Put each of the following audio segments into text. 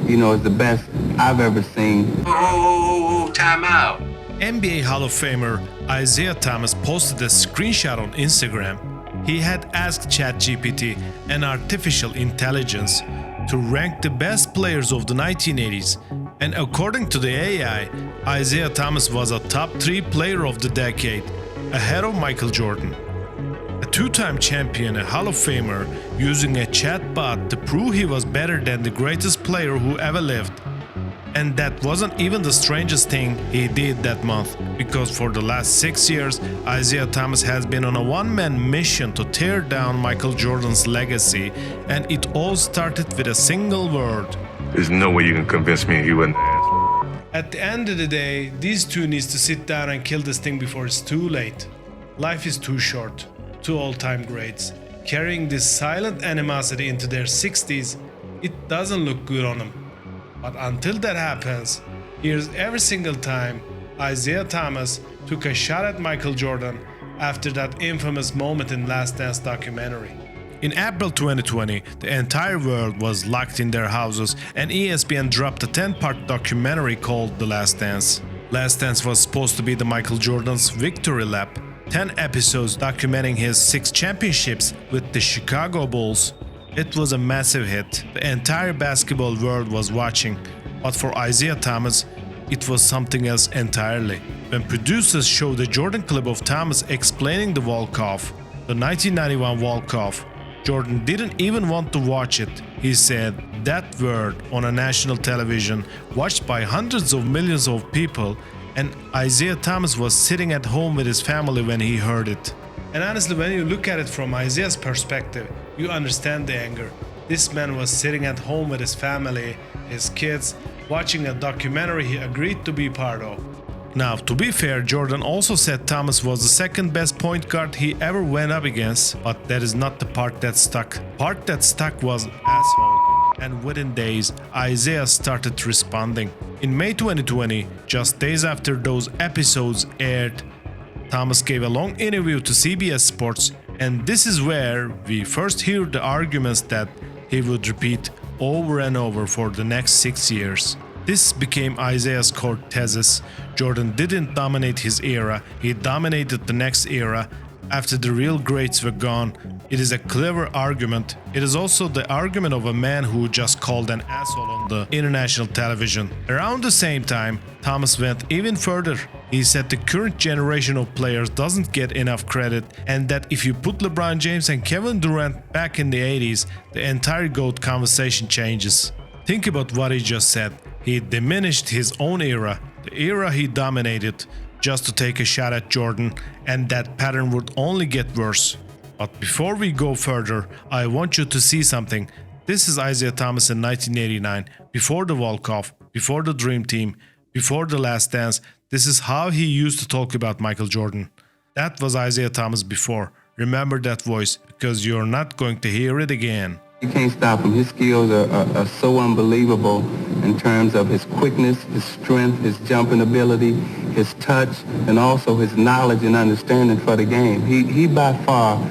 You know, it's the best I've ever seen. Oh, time out. NBA Hall of Famer Isiah Thomas posted a screenshot on Instagram. He had asked ChatGPT, an artificial intelligence, to rank the best players of the 1980s, and according to the AI, Isiah Thomas was a top 3 player of the decade, ahead of Michael Jordan. A 2-time champion, a Hall of Famer, using a chatbot to prove he was better than the greatest player who ever lived. And that wasn't even the strangest thing he did that month, because for the last 6 years, Isiah Thomas has been on a one-man mission to tear down Michael Jordan's legacy, and it all started with a single word. There's no way you can convince me he wasn't an asshole. At the end of the day, these two needs to sit down and kill this thing before it's too late. Life is too short. Two all-time greats, carrying this silent animosity into their 60s, it doesn't look good on them. But until that happens, here's every single time Isiah Thomas took a shot at Michael Jordan after that infamous moment in Last Dance documentary. In April 2020, the entire world was locked in their houses, and ESPN dropped a 10-part documentary called The Last Dance. Last Dance was supposed to be the Michael Jordan's victory lap, 10 episodes documenting his 6 championships with the Chicago Bulls. It was a massive hit. The entire basketball world was watching, but for Isiah Thomas, it was something else entirely. When producers showed a Jordan clip of Thomas explaining the walk-off, the 1991 walk-off, Jordan didn't even want to watch it. He said that word on a national television, watched by hundreds of millions of people, and Isiah Thomas was sitting at home with his family when he heard it. And honestly, when you look at it from Isiah's perspective, you understand the anger. This man was sitting at home with his family, his kids, watching a documentary he agreed to be part of. Now, to be fair, Jordan also said Thomas was the second best point guard he ever went up against, but that is not the part that stuck. The part that stuck was asshole. And within days, Isiah started responding. In May 2020, just days after those episodes aired, Thomas gave a long interview to CBS Sports, and this is where we first hear the arguments that he would repeat over and over for the next 6 years. This became Isiah's core thesis. Jordan didn't dominate his era, he dominated the next era. After the real greats were gone, it is a clever argument. It is also the argument of a man who just called an asshole on the international television. Around the same time, Thomas went even further. He said the current generation of players doesn't get enough credit, and that if you put LeBron James and Kevin Durant back in the 80s, the entire GOAT conversation changes. Think about what he just said. He diminished his own era, the era he dominated, just to take a shot at Jordan, and that pattern would only get worse. But before we go further, I want you to see something. This is Isiah Thomas in 1989, before the walk-off, before the Dream Team, before the Last Dance. This is how he used to talk about Michael Jordan. That was Isiah Thomas before. Remember that voice, because you're not going to hear it again. You can't stop him. His skills are so unbelievable in terms of his quickness, his strength, his jumping ability, his touch, and also his knowledge and understanding for the game. He by far,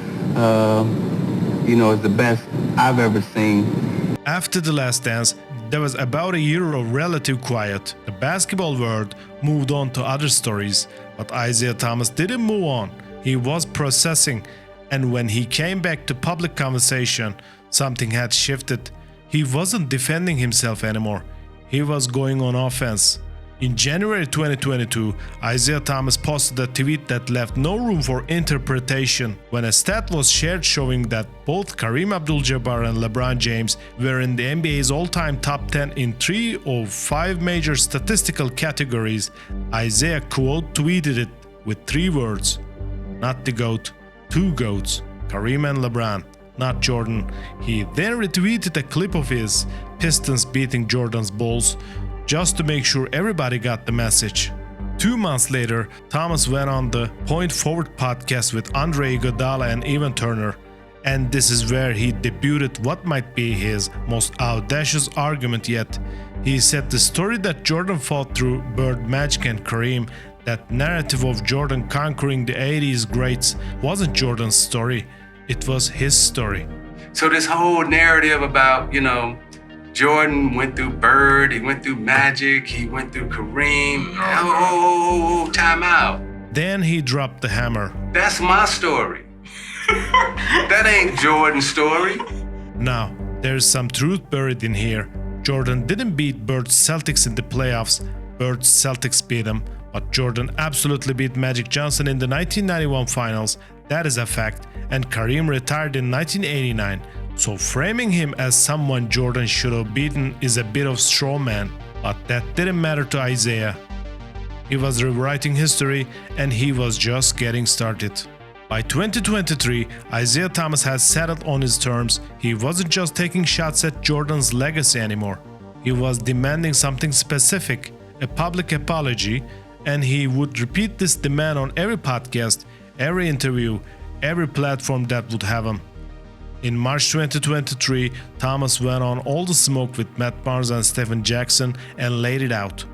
is the best I've ever seen. After The Last Dance, there was about a year of relative quiet. The basketball world moved on to other stories, but Isiah Thomas didn't move on. He was processing, and when he came back to public conversation, something had shifted. He wasn't defending himself anymore. He was going on offense. In January 2022, Isiah Thomas posted a tweet that left no room for interpretation when a stat was shared showing that both Kareem Abdul-Jabbar and LeBron James were in the NBA's all-time top 10 in 3 of 5 major statistical categories. Isiah quote tweeted it with 3 words: "Not the GOAT, 2 GOATs, Kareem and LeBron, not Jordan." He then retweeted a clip of his Pistons beating Jordan's Bulls, just to make sure everybody got the message. 2 months later, Thomas went on the Point Forward podcast with Andre Iguodala and Evan Turner, and this is where he debuted what might be his most audacious argument yet. He said the story that Jordan fought through Bird, Magic and Kareem, that narrative of Jordan conquering the 80s greats, wasn't Jordan's story, it was his story. So this whole narrative about, Jordan went through Bird, he went through Magic, he went through Kareem. Time out. Then he dropped the hammer. That's my story. That ain't Jordan's story. Now, there's some truth buried in here. Jordan didn't beat Bird's Celtics in the playoffs. Bird's Celtics beat him, but Jordan absolutely beat Magic Johnson in the 1991 finals. That is a fact. And Kareem retired in 1989. So framing him as someone Jordan should have beaten is a bit of straw man. But that didn't matter to Isiah. He was rewriting history and he was just getting started. By 2023, Isiah Thomas has settled on his terms. He wasn't just taking shots at Jordan's legacy anymore. He was demanding something specific, a public apology, and he would repeat this demand on every podcast, every interview, every platform that would have him. In March 2023, Thomas went on All the Smoke with Matt Barnes and Stephen Jackson and laid it out.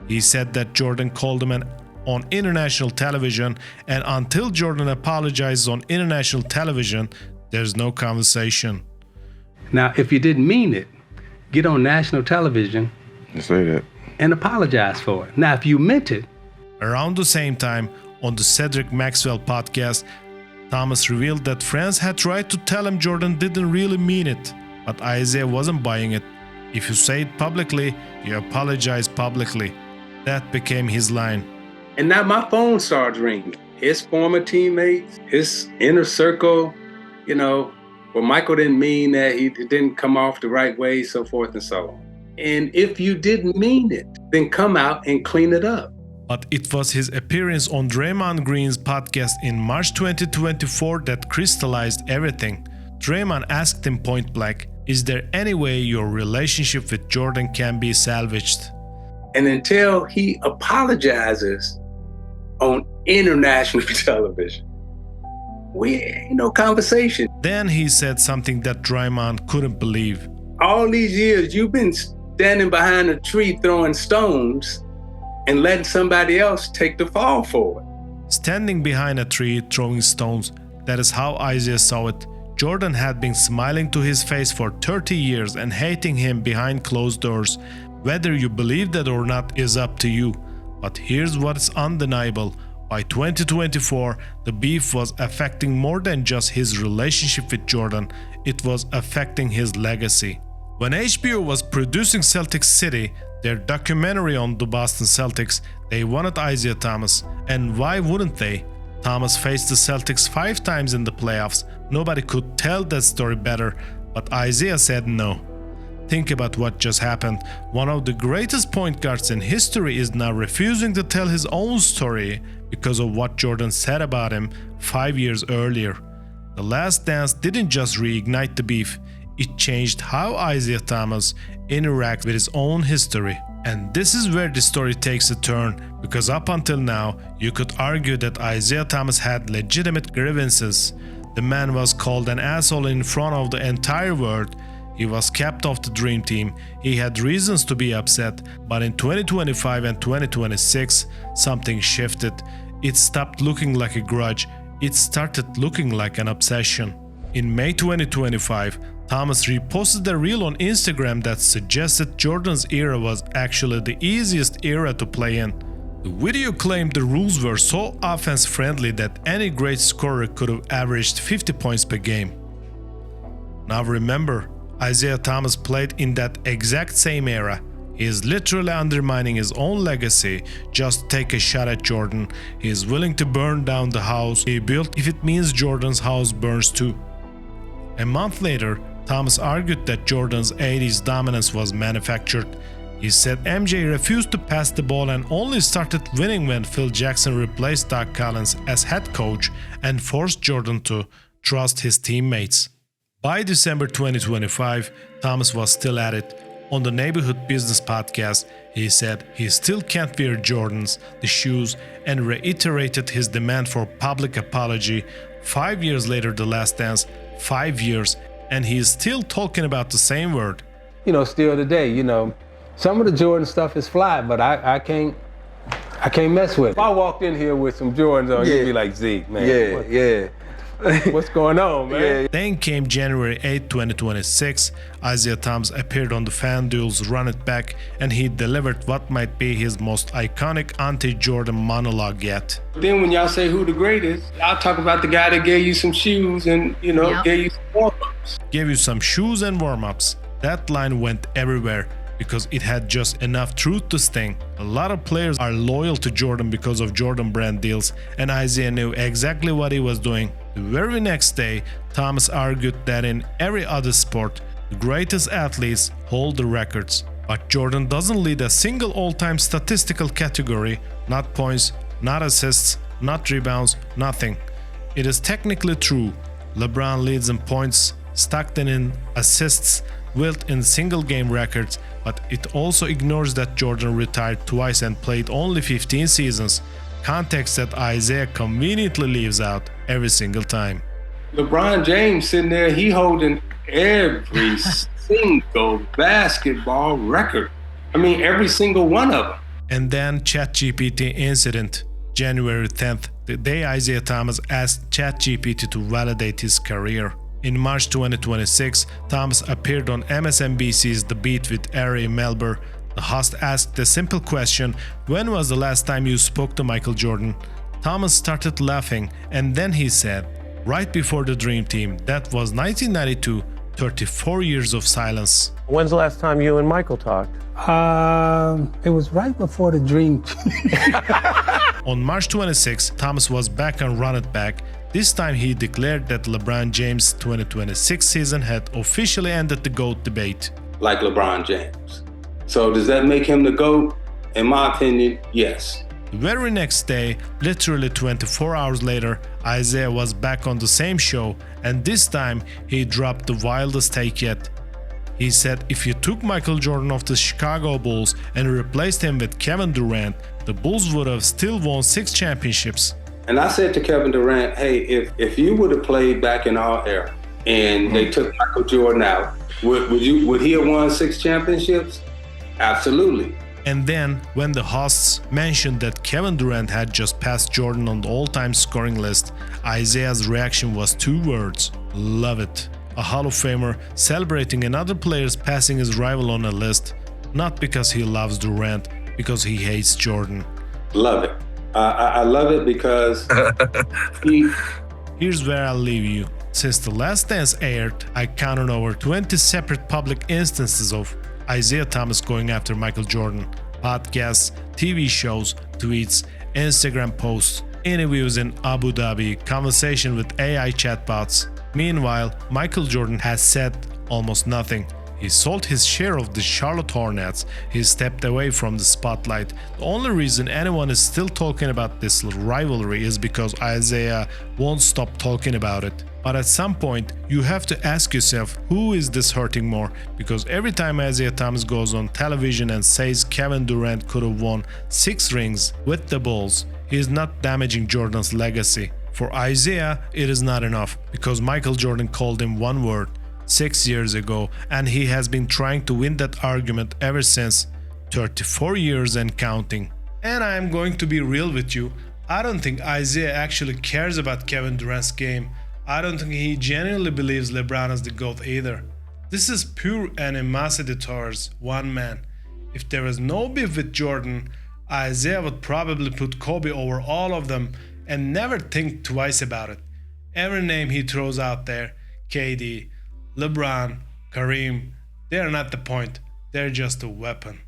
He said that Jordan called him on international television, and until Jordan apologizes on international television, there's no conversation. Now, if you didn't mean it, get on national television Say that. and apologize for it. Now, if you meant it. Around the same time, on the Cedric Maxwell podcast, Thomas revealed that friends had tried to tell him Jordan didn't really mean it, but Isiah wasn't buying it. If you say it publicly, you apologize publicly. That became his line. And now my phone starts ringing. His former teammates, his inner circle, well, Michael didn't mean that, he didn't come off the right way, so forth and so on. And if you didn't mean it, then come out and clean it up. But it was his appearance on Draymond Green's podcast in March 2024 that crystallized everything. Draymond asked him point blank, "Is there any way your relationship with Jordan can be salvaged?" And until he apologizes on international television, we ain't no conversation. Then he said something that Draymond couldn't believe. All these years, you've been standing behind a tree throwing stones and letting somebody else take the fall for it. Standing behind a tree throwing stones, that is how Isiah saw it. Jordan had been smiling to his face for 30 years and hating him behind closed doors. Whether you believe that or not is up to you. But here's what's undeniable. By 2024, the beef was affecting more than just his relationship with Jordan, it was affecting his legacy. When HBO was producing Celtic City, their documentary on the Boston Celtics, they wanted Isiah Thomas. And why wouldn't they? Thomas faced the Celtics 5 times in the playoffs. Nobody could tell that story better, but Isiah said no. Think about what just happened. One of the greatest point guards in history is now refusing to tell his own story because of what Jordan said about him 5 years earlier. The Last Dance didn't just reignite the beef, it changed how Isiah Thomas interacts with his own history. And this is where the story takes a turn, because up until now, you could argue that Isiah Thomas had legitimate grievances. The man was called an asshole in front of the entire world. He was kept off the dream team. He had reasons to be upset, but in 2025 and 2026, something shifted. It stopped looking like a grudge. It started looking like an obsession. In May 2025, Thomas reposted a reel on Instagram that suggested Jordan's era was actually the easiest era to play in. The video claimed the rules were so offense-friendly that any great scorer could have averaged 50 points per game. Now remember, Isiah Thomas played in that exact same era. He is literally undermining his own legacy. Just take a shot at Jordan. He is willing to burn down the house he built if it means Jordan's house burns too. A month later, Thomas argued that Jordan's 80s dominance was manufactured. He said MJ refused to pass the ball and only started winning when Phil Jackson replaced Doc Collins as head coach and forced Jordan to trust his teammates. By December 2025, Thomas was still at it. On the Neighborhood Business podcast, he said he still can't wear Jordans, the shoes, and reiterated his demand for public apology. 5 years later, The Last Dance, 5 years, and he is still talking about the same word. Still today, some of the Jordan stuff is fly, but I can't mess with it. If I walked in here with some Jordans on, you'd be like, Zeke, man. What's going on, man? Then came January 8, 2026. Isiah Thomas appeared on the FanDuel's Run It Back, and he delivered what might be his most iconic anti-Jordan monologue yet. Then when y'all say who the greatest, y'all talk about the guy that gave you some shoes and, gave you some warm-ups. Gave you some shoes and warm-ups. That line went everywhere because it had just enough truth to sting. A lot of players are loyal to Jordan because of Jordan brand deals, and Isiah knew exactly what he was doing. The very next day, Thomas argued that in every other sport, the greatest athletes hold the records. But Jordan doesn't lead a single all-time statistical category, not points, not assists, not rebounds, nothing. It is technically true. LeBron leads in points, Stockton in assists, Wilt in single-game records, but it also ignores that Jordan retired twice and played only 15 seasons, context that Isiah conveniently leaves out every single time. LeBron James sitting there, he holding every single basketball record. I mean, every single one of them. And then ChatGPT incident, January 10th, the day Isiah Thomas asked ChatGPT to validate his career. In March 2026, Thomas appeared on MSNBC's The Beat with Ari Melber. The host asked a simple question, "When was the last time you spoke to Michael Jordan?" Thomas started laughing, and then he said, "Right before the Dream Team, that was 1992, 34 years of silence." When's the last time you and Michael talked? It was right before the Dream Team. On March 26, Thomas was back on Run It Back. This time he declared that LeBron James' 2026 season had officially ended the GOAT debate. Like LeBron James. So does that make him the GOAT? In my opinion, yes. The very next day, literally 24 hours later, Isiah was back on the same show, and this time he dropped the wildest take yet. He said if you took Michael Jordan off the Chicago Bulls and replaced him with Kevin Durant, the Bulls would have still won 6 championships. And I said to Kevin Durant, hey, if you would have played back in our era and they took Michael Jordan out, would he have won 6 championships? Absolutely. And then, when the hosts mentioned that Kevin Durant had just passed Jordan on the all-time scoring list, Isiah's reaction was 2 words: love it. A Hall of Famer celebrating another player's passing his rival on a list, not because he loves Durant, because he hates Jordan. Love it. I love it because Here's where I'll leave you. Since The Last Dance aired, I counted over 20 separate public instances of Isiah Thomas going after Michael Jordan. Podcasts, TV shows, tweets, Instagram posts, interviews in Abu Dhabi, conversation with AI chatbots. Meanwhile, Michael Jordan has said almost nothing. He sold his share of the Charlotte Hornets. He stepped away from the spotlight. The only reason anyone is still talking about this rivalry is because Isiah won't stop talking about it. But at some point, you have to ask yourself, who is this hurting more? Because every time Isiah Thomas goes on television and says Kevin Durant could have won 6 rings with the Bulls, he is not damaging Jordan's legacy. For Isiah, it is not enough, because Michael Jordan called him one word 6 years ago, and he has been trying to win that argument ever since, 34 years and counting. And I am going to be real with you, I don't think Isiah actually cares about Kevin Durant's game. I don't think he genuinely believes LeBron is the GOAT either. This is pure animosity towards one man. If there was no beef with Jordan, Isiah would probably put Kobe over all of them and never think twice about it. Every name he throws out there, KD, LeBron, Kareem, they are not the point, they're just a weapon.